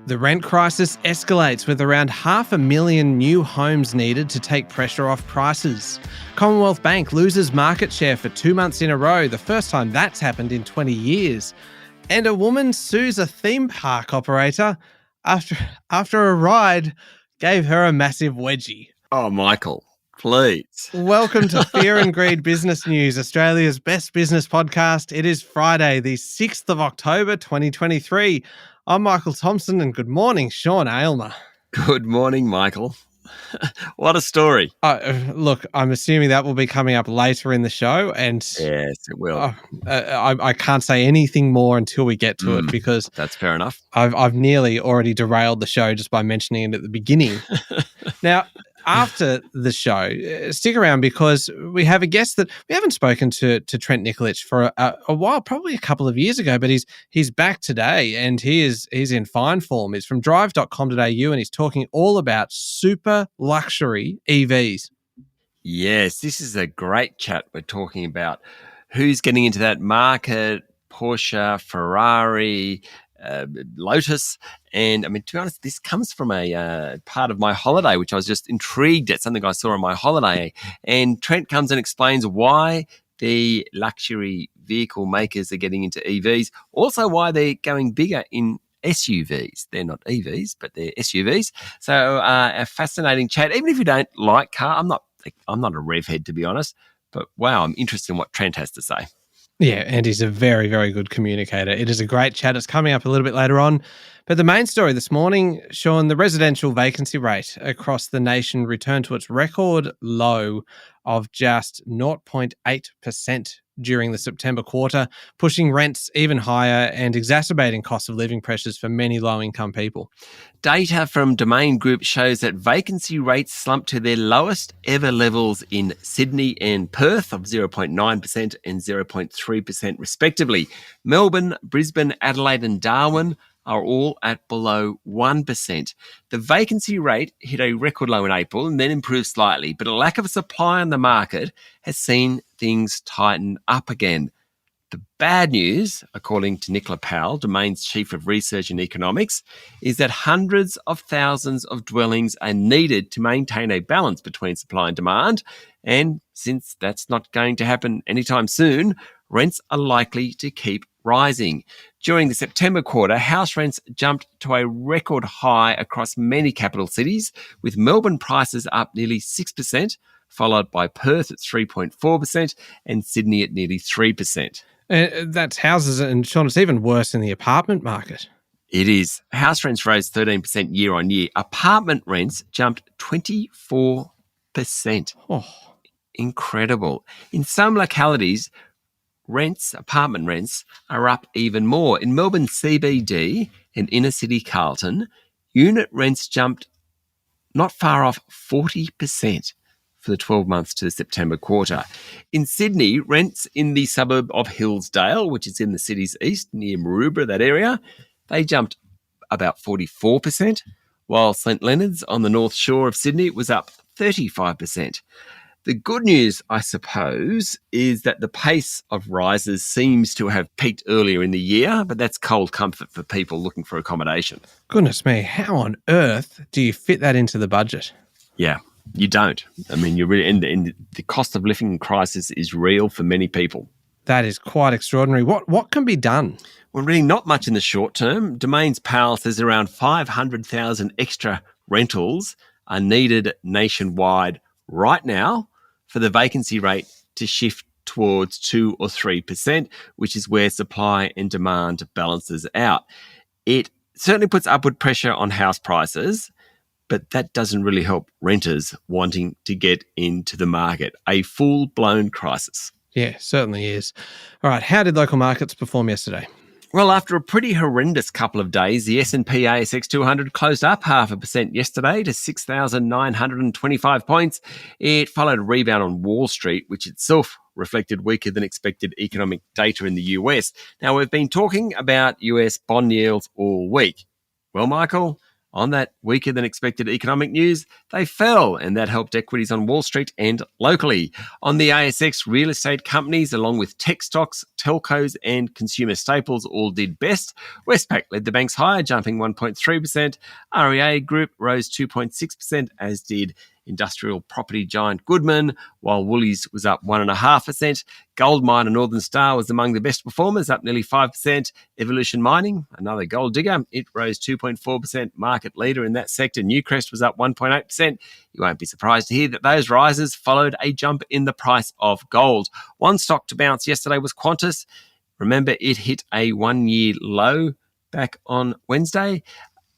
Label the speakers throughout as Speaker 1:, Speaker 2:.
Speaker 1: The rent crisis escalates with around 500,000 new homes needed to take pressure off prices. Commonwealth Bank loses market share for 2 months in a row, the first time that's happened in 20 years. And a woman sues a theme park operator after a ride gave her a massive wedgie.
Speaker 2: Oh, Michael, please.
Speaker 1: Welcome to Fear and Greed Business News, Australia's best business podcast. It is Friday, the 6th of October, 2023. I'm Michael Thompson, and good morning, Sean Aylmer.
Speaker 2: Good morning, Michael. What a story.
Speaker 1: Look, I'm assuming that will be coming up later in the show, and
Speaker 2: yes, it will.
Speaker 1: I can't say anything more until we get to it, because
Speaker 2: that's fair enough.
Speaker 1: I've nearly already derailed the show just by mentioning it at the beginning. Now, after the show, stick around, because we have a guest that we haven't spoken to Trent Nikolic for a while, probably a couple of years ago, but he's back today, and he's in fine form. He's from drive.com.au, and he's talking all about super luxury EVs.
Speaker 2: Yes, this is a great chat. We're talking about who's getting into that market: Porsche, Ferrari, Lotus. And I mean, to be honest, this comes from a part of my holiday, which I was just intrigued at, something I saw on my holiday. And Trent comes and explains why the luxury vehicle makers are getting into EVs, also why they're going bigger in SUVs. They're not EVs, but they're SUVs. So a fascinating chat. Even if you don't like car, I'm not a rev head, to be honest, but wow, I'm interested in what Trent has to say.
Speaker 1: Yeah, and he's a very, very good communicator. It is a great chat. It's coming up a little bit later on. But the main story this morning, Sean, the residential vacancy rate across the nation returned to its record low of just 0.8% during the September quarter, pushing rents even higher and exacerbating cost of living pressures for many low-income people.
Speaker 2: Data from Domain Group shows that vacancy rates slumped to their lowest ever levels in Sydney and Perth of 0.9% and 0.3% respectively. Melbourne, Brisbane, Adelaide and Darwin are all at below 1%. The vacancy rate hit a record low in April and then improved slightly, but a lack of supply on the market has seen things tighten up again. The bad news, according to Nicola Powell, Domain's Chief of Research and Economics, is that hundreds of thousands of dwellings are needed to maintain a balance between supply and demand. And since that's not going to happen anytime soon, rents are likely to keep rising. During the September quarter, house rents jumped to a record high across many capital cities, with Melbourne prices up nearly 6%, followed by Perth at 3.4% and Sydney at nearly 3%.
Speaker 1: That's houses, and Sean, it's even worse in the apartment market.
Speaker 2: It is. House rents rose 13% year on year. Apartment rents jumped 24%.
Speaker 1: Oh.
Speaker 2: Incredible. In some localities, apartment rents are up even more. In Melbourne CBD and inner city Carlton, unit rents jumped not far off 40% for the 12 months to the September quarter. In Sydney, rents in the suburb of Hillsdale, which is in the city's east, near Maroubra, that area, they jumped about 44%, while St Leonard's on the north shore of Sydney was up 35%. The good news, I suppose, is that the pace of rises seems to have peaked earlier in the year, but that's cold comfort for people looking for accommodation.
Speaker 1: Goodness me, how on earth do you fit that into the budget?
Speaker 2: Yeah, you don't. I mean, you're really, and the cost of living crisis is real for many people.
Speaker 1: That is quite extraordinary. What can be done?
Speaker 2: Well, really not much in the short term. Domain's Powell says around 500,000 extra rentals are needed nationwide right now for the vacancy rate to shift towards 2 or 3%, which is where supply and demand balances out. It certainly puts upward pressure on house prices, but that doesn't really help renters wanting to get into the market. A full-blown crisis.
Speaker 1: Yeah, certainly is. All right, how did local markets perform yesterday?
Speaker 2: Well, after a pretty horrendous couple of days, the S&P ASX 200 closed up 0.5% yesterday to 6,925 points. It followed a rebound on Wall Street, which itself reflected weaker than expected economic data in the US. Now, we've been talking about US bond yields all week. Well, Michael, On that weaker than expected economic news, they fell, and that helped equities on Wall Street and locally. On the ASX, real estate companies, along with tech stocks, telcos, and consumer staples, all did best. Westpac led the banks higher, jumping 1.3%. REA Group rose 2.6%, as did industrial property giant Goodman, while Woolies was up 1.5%. Goldmine and Northern Star was among the best performers, up nearly 5%. Evolution Mining, another gold digger, it rose 2.4%. Market leader in that sector, Newcrest, was up 1.8%. You won't be surprised to hear that those rises followed a jump in the price of gold. One stock to bounce yesterday was Qantas. Remember, it hit a one-year low back on Wednesday.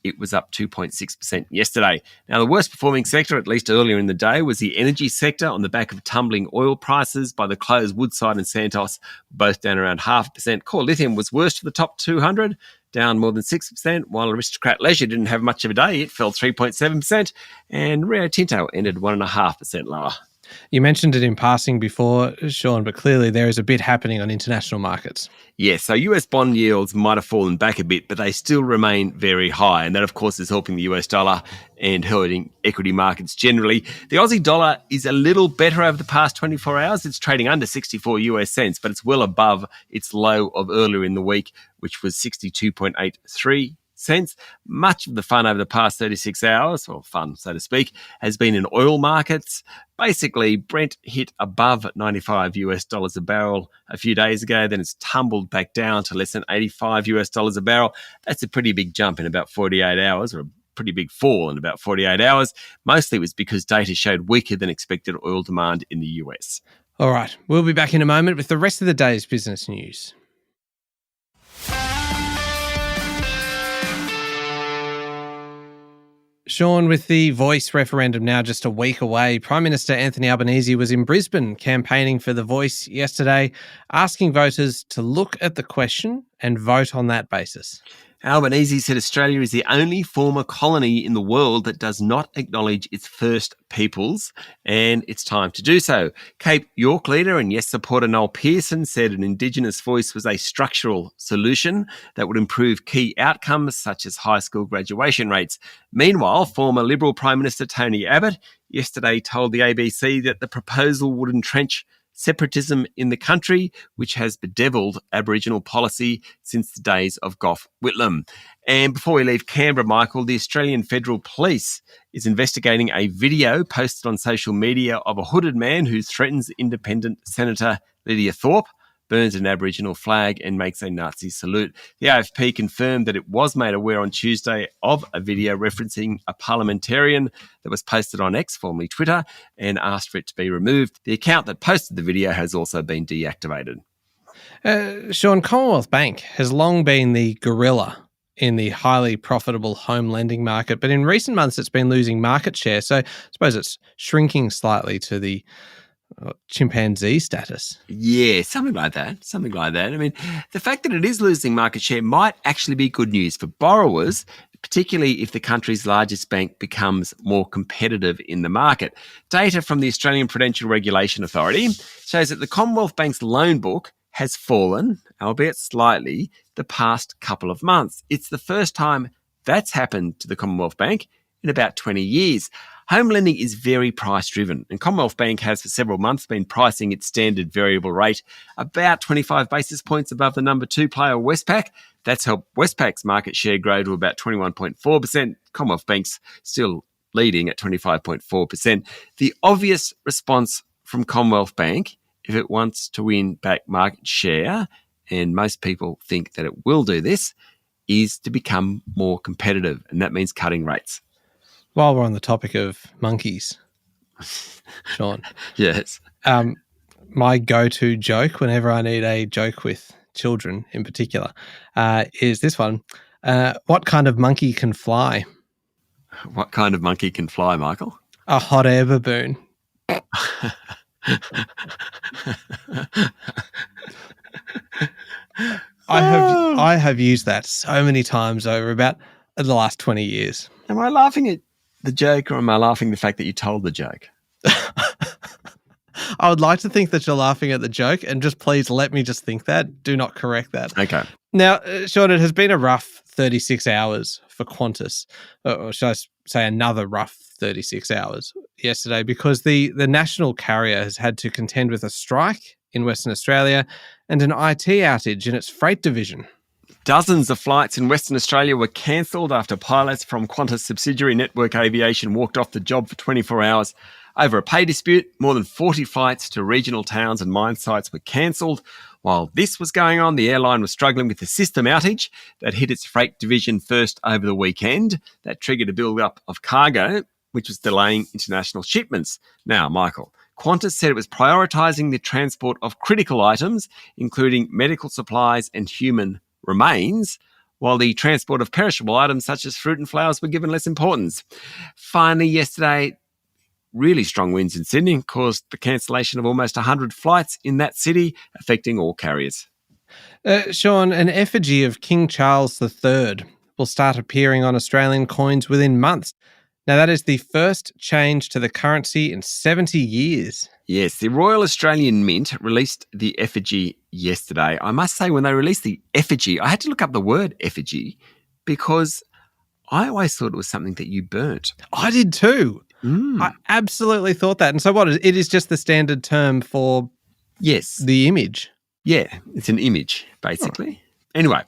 Speaker 2: It was up 2.6% yesterday. Now, the worst performing sector, at least earlier in the day, was the energy sector on the back of tumbling oil prices. By the close, Woodside and Santos both down around 0.5%. Core Lithium was worst for the top 200, down more than 6%, while Aristocrat Leisure didn't have much of a day. It fell 3.7%, and Rio Tinto ended 1.5% lower.
Speaker 1: You mentioned it in passing before, Sean, but clearly there is a bit happening on international markets.
Speaker 2: Yes, so US bond yields might have fallen back a bit, but they still remain very high. And that, of course, is helping the US dollar and hurting equity markets generally. The Aussie dollar is a little better over the past 24 hours. It's trading under 64 US cents, but it's well above its low of earlier in the week, which was 62.83 cents. Much of the fun over the past 36 hours, or fun, so to speak, has been in oil markets. Basically, Brent hit above 95 US dollars a barrel a few days ago. Then it's tumbled back down to less than 85 US dollars a barrel. That's a pretty big jump in about 48 hours, or a pretty big fall in about 48 hours. Mostly it was because data showed weaker than expected oil demand in the US.
Speaker 1: All right, we'll be back in a moment with the rest of the day's business news. Sean, with the Voice referendum now just a week away, Prime Minister Anthony Albanese was in Brisbane campaigning for the Voice yesterday, asking voters to look at the question and vote on that basis.
Speaker 2: Albanese said Australia is the only former colony in the world that does not acknowledge its First Peoples, and it's time to do so. Cape York leader and Yes supporter Noel Pearson said an Indigenous voice was a structural solution that would improve key outcomes such as high school graduation rates. Meanwhile, former Liberal Prime Minister Tony Abbott yesterday told the ABC that the proposal would entrench separatism in the country, which has bedevilled Aboriginal policy since the days of Gough Whitlam. And before we leave Canberra, Michael, the Australian Federal Police is investigating a video posted on social media of a hooded man who threatens Independent Senator Lydia Thorpe, burns an Aboriginal flag and makes a Nazi salute. The AFP confirmed that it was made aware on Tuesday of a video referencing a parliamentarian that was posted on X, formerly Twitter, and asked for it to be removed. The account that posted the video has also been deactivated.
Speaker 1: Sean, Commonwealth Bank has long been the gorilla in the highly profitable home lending market, but in recent months it's been losing market share. So I suppose it's shrinking slightly to the chimpanzee status.
Speaker 2: Yeah, something like that. I mean, the fact that it is losing market share might actually be good news for borrowers, particularly if the country's largest bank becomes more competitive in the market. Data from the Australian Prudential Regulation Authority shows that the Commonwealth Bank's loan book has fallen, albeit slightly, the past couple of months. It's the first time that's happened to the Commonwealth Bank in about 20 years. Home lending is very price-driven, and Commonwealth Bank has for several months been pricing its standard variable rate about 25 basis points above the number 2 player, Westpac. That's helped Westpac's market share grow to about 21.4%. Commonwealth Bank's still leading at 25.4%. The obvious response from Commonwealth Bank, if it wants to win back market share, and most people think that it will do this, is to become more competitive, and that means cutting rates.
Speaker 1: While we're on the topic of monkeys, Sean.
Speaker 2: Yes.
Speaker 1: My go-to joke whenever I need a joke with children in particular is this one. What kind of monkey can fly?
Speaker 2: What kind of monkey can fly, Michael?
Speaker 1: A hot air baboon. I have used that so many times over about the last 20 years.
Speaker 2: Am I laughing at the joke, or am I laughing at the fact that you told the joke?
Speaker 1: I would like to think that you're laughing at the joke, and just please let me just think that. Do not correct that.
Speaker 2: Okay.
Speaker 1: Now, Sean, it has been a rough 36 hours for Qantas, or should I say another rough 36 hours yesterday, because the national carrier has had to contend with a strike in Western Australia and an IT outage in its freight division.
Speaker 2: Dozens of flights in Western Australia were cancelled after pilots from Qantas subsidiary Network Aviation walked off the job for 24 hours over a pay dispute. More than 40 flights to regional towns and mine sites were cancelled. While this was going on, the airline was struggling with the system outage that hit its freight division first over the weekend. That triggered a build-up of cargo, which was delaying international shipments. Now, Michael, Qantas said it was prioritising the transport of critical items, including medical supplies and human remains, while the transport of perishable items such as fruit and flowers were given less importance. Finally, yesterday, really strong winds in Sydney caused the cancellation of almost 100 flights in that city, affecting all carriers.
Speaker 1: Sean, an effigy of King Charles III will start appearing on Australian coins within months. Now, that is the first change to the currency in 70 years.
Speaker 2: Yes, the Royal Australian Mint released the effigy yesterday. I must say, when they released the effigy, I had to look up the word effigy because I always thought it was something that you burnt.
Speaker 1: I did too. I absolutely thought that. And so what? It is just the standard term for the image.
Speaker 2: Yeah, it's an image, basically. Anyway,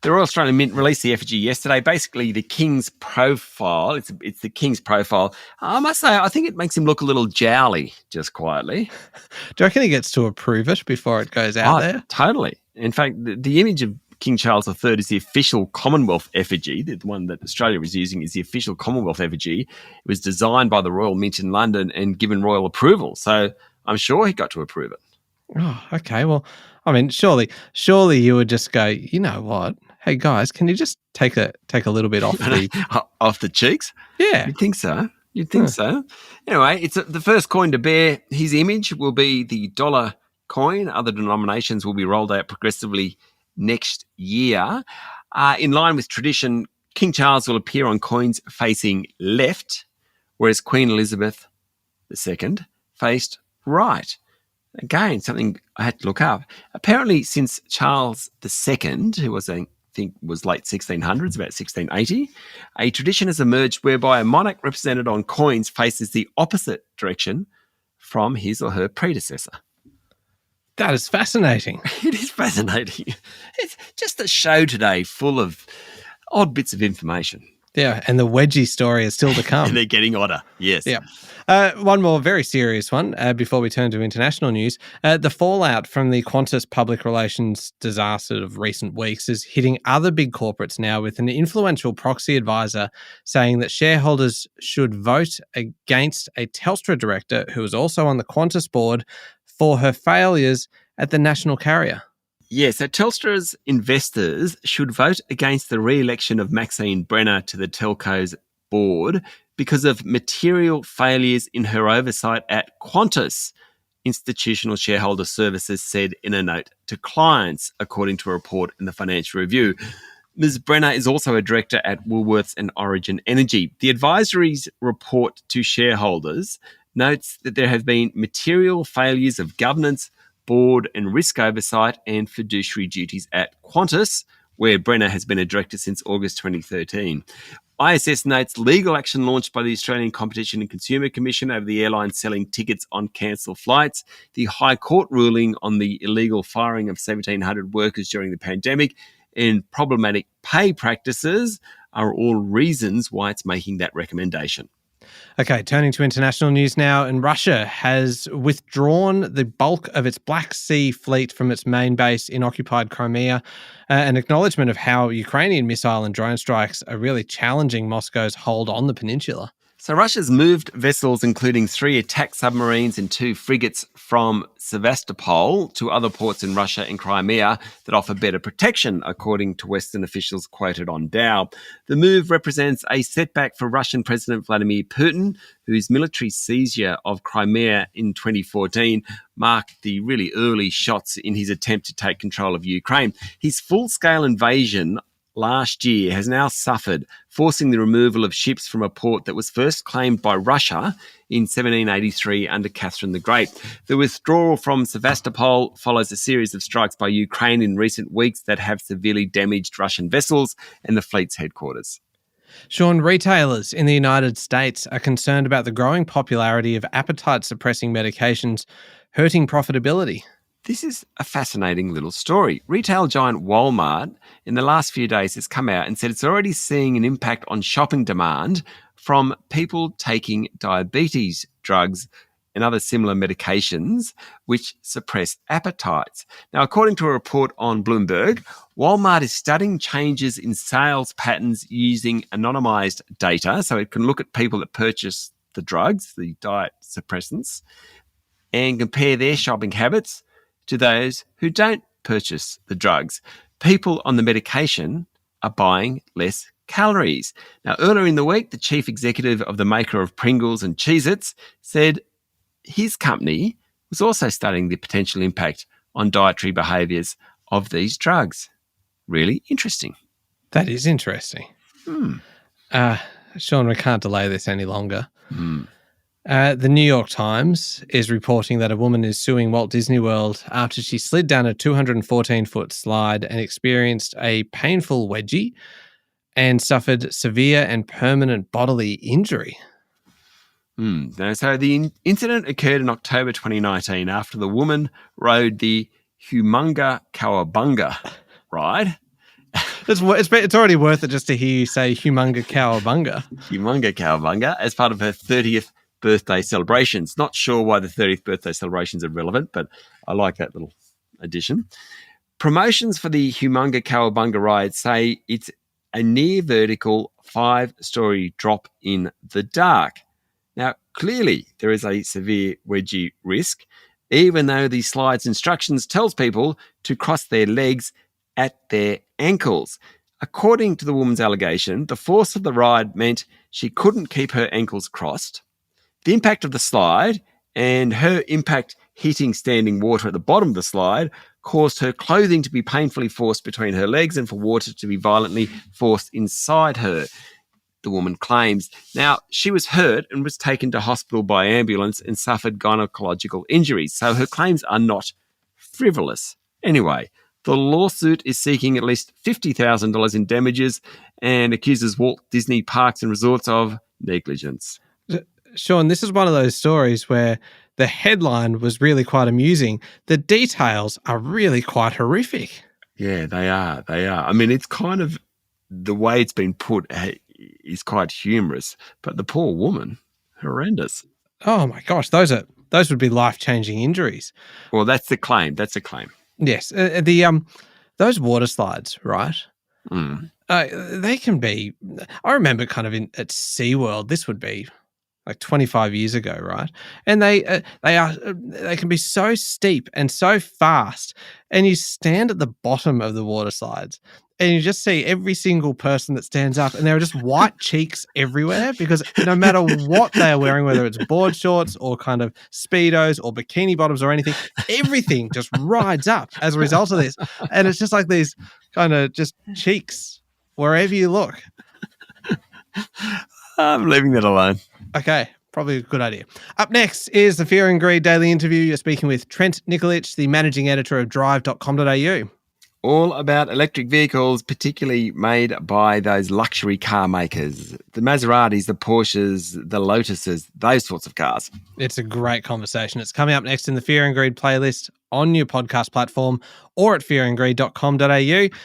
Speaker 2: the Royal Australian Mint released the effigy yesterday. Basically, the King's profile. It's the King's profile. I must say, I think it makes him look a little jowly, just quietly.
Speaker 1: Do you reckon he gets to approve it before it goes out there?
Speaker 2: Totally. In fact, the image of King Charles III is the official Commonwealth effigy. The one that Australia was using is the official Commonwealth effigy. It was designed by the Royal Mint in London and given royal approval. So I'm sure he got to approve it.
Speaker 1: Oh, okay. Well, I mean, surely you would just go, you know what? Hey guys, can you just take a little bit off
Speaker 2: off the cheeks?
Speaker 1: Yeah,
Speaker 2: you'd think so. You'd think so. Anyway, it's the first coin to bear his image will be the dollar coin. Other denominations will be rolled out progressively next year. In line with tradition, King Charles will appear on coins facing left, whereas Queen Elizabeth II faced right. Again, something I had to look up. Apparently, since Charles II, who was late 1600s, about 1680, a tradition has emerged whereby a monarch represented on coins faces the opposite direction from his or her predecessor.
Speaker 1: That is fascinating.
Speaker 2: It is fascinating. It's just a show today full of odd bits of information.
Speaker 1: Yeah, and the wedgie story is still to come.
Speaker 2: And they're getting odder, yes.
Speaker 1: Yeah. One more very serious one before we turn to international news. The fallout from the Qantas public relations disaster of recent weeks is hitting other big corporates now, with an influential proxy advisor saying that shareholders should vote against a Telstra director who was also on the Qantas board for her failures at the national carrier.
Speaker 2: Yes, so Telstra's investors should vote against the re-election of Maxine Brenner to the telco's board because of material failures in her oversight at Qantas, Institutional Shareholder Services said in a note to clients, according to a report in the Financial Review. Ms. Brenner is also a director at Woolworths and Origin Energy. The advisory's report to shareholders notes that there have been material failures of governance, board and risk oversight and fiduciary duties at Qantas, where Brenner has been a director since August 2013. ISS notes legal action launched by the Australian Competition and Consumer Commission over the airline selling tickets on cancelled flights, the High Court ruling on the illegal firing of 1,700 workers during the pandemic, and problematic pay practices are all reasons why it's making that recommendation.
Speaker 1: Okay, turning to international news now, and Russia has withdrawn the bulk of its Black Sea fleet from its main base in occupied Crimea, an acknowledgement of how Ukrainian missile and drone strikes are really challenging Moscow's hold on the peninsula.
Speaker 2: So Russia's moved vessels, including 3 attack submarines and 2 frigates from Sevastopol to other ports in Russia and Crimea that offer better protection, according to Western officials quoted on Dow. The move represents a setback for Russian President Vladimir Putin, whose military seizure of Crimea in 2014 marked the really early shots in his attempt to take control of Ukraine. His full-scale invasion last year has now suffered, forcing the removal of ships from a port that was first claimed by Russia in 1783 under Catherine the Great. The withdrawal from Sevastopol follows a series of strikes by Ukraine in recent weeks that have severely damaged Russian vessels and the fleet's headquarters.
Speaker 1: Sean, retailers in the United States are concerned about the growing popularity of appetite-suppressing medications hurting profitability.
Speaker 2: This is a fascinating little story. Retail giant Walmart in the last few days has come out and said it's already seeing an impact on shopping demand from people taking diabetes drugs and other similar medications which suppress appetites. Now, according to a report on Bloomberg, Walmart is studying changes in sales patterns using anonymized data, so it can look at people that purchase the drugs, the diet suppressants, and compare their shopping habits to those who don't purchase the drugs. People on the medication are buying less calories. Now, earlier in the week, the chief executive of the maker of Pringles and Cheez-Its said his company was also studying the potential impact on dietary behaviours of these drugs. Really interesting.
Speaker 1: That is interesting. Sean, we can't delay this any longer. The New York Times is reporting that a woman is suing Walt Disney World after she slid down a 214-foot slide and experienced a painful wedgie and suffered severe and permanent bodily injury.
Speaker 2: So the incident occurred in October 2019 after the woman rode the Humunga Cowabunga ride.
Speaker 1: It's already worth it just to hear you say Humunga Cowabunga.
Speaker 2: Humunga Cowabunga as part of her 30th birthday celebrations. Not sure why the 30th birthday celebrations are relevant, but I like that little addition. Promotions for the Humunga Cowabunga ride say it's a near vertical 5-story drop in the dark. Now, clearly there is a severe wedgie risk, even though the slide's instructions tells people to cross their legs at their ankles. According to the woman's allegation, the force of the ride meant she couldn't keep her ankles crossed. The impact of the slide and her impact hitting standing water at the bottom of the slide caused her clothing to be painfully forced between her legs and for water to be violently forced inside her, the woman claims. Now, she was hurt and was taken to hospital by ambulance and suffered gynecological injuries, so her claims are not frivolous. Anyway, the lawsuit is seeking at least $50,000 in damages and accuses Walt Disney Parks and Resorts of negligence.
Speaker 1: Sean, this is one of those stories where the headline was really quite amusing. The details are really quite horrific.
Speaker 2: Yeah, they are. I mean, it's kind of the way it's been put is quite humorous, but the poor woman, horrendous.
Speaker 1: Oh my gosh, those would be life-changing injuries.
Speaker 2: Well, that's the claim.
Speaker 1: Yes, those water slides, right? They can be. I remember kind of at SeaWorld. This would be like 25 years ago, right? And they can be so steep and so fast, and you stand at the bottom of the water slides, and you just see every single person that stands up, and there are just white cheeks everywhere because no matter what they are wearing, whether it's board shorts or kind of Speedos or bikini bottoms or anything, everything just rides up as a result of this. And it's just like these kind of just cheeks wherever you look.
Speaker 2: I'm leaving that alone.
Speaker 1: Okay, probably a good idea. Up next is the Fear and Greed Daily Interview. You're speaking with Trent Nikolic, the managing editor of drive.com.au.
Speaker 2: All about electric vehicles, particularly made by those luxury car makers, the Maseratis, the Porsches, the Lotuses, those sorts of cars.
Speaker 1: It's a great conversation. It's coming up next in the Fear and Greed playlist on your podcast platform or at fearandgreed.com.au.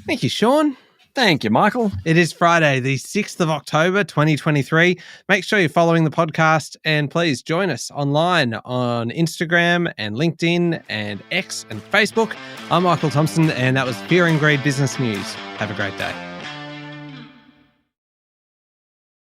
Speaker 1: Thank you, Sean.
Speaker 2: Thank you, Michael.
Speaker 1: It is Friday, the 6th of October, 2023. Make sure you're following the podcast and please join us online on Instagram and LinkedIn and X and Facebook. I'm Michael Thompson and that was Fear and Greed Business News. Have a great day.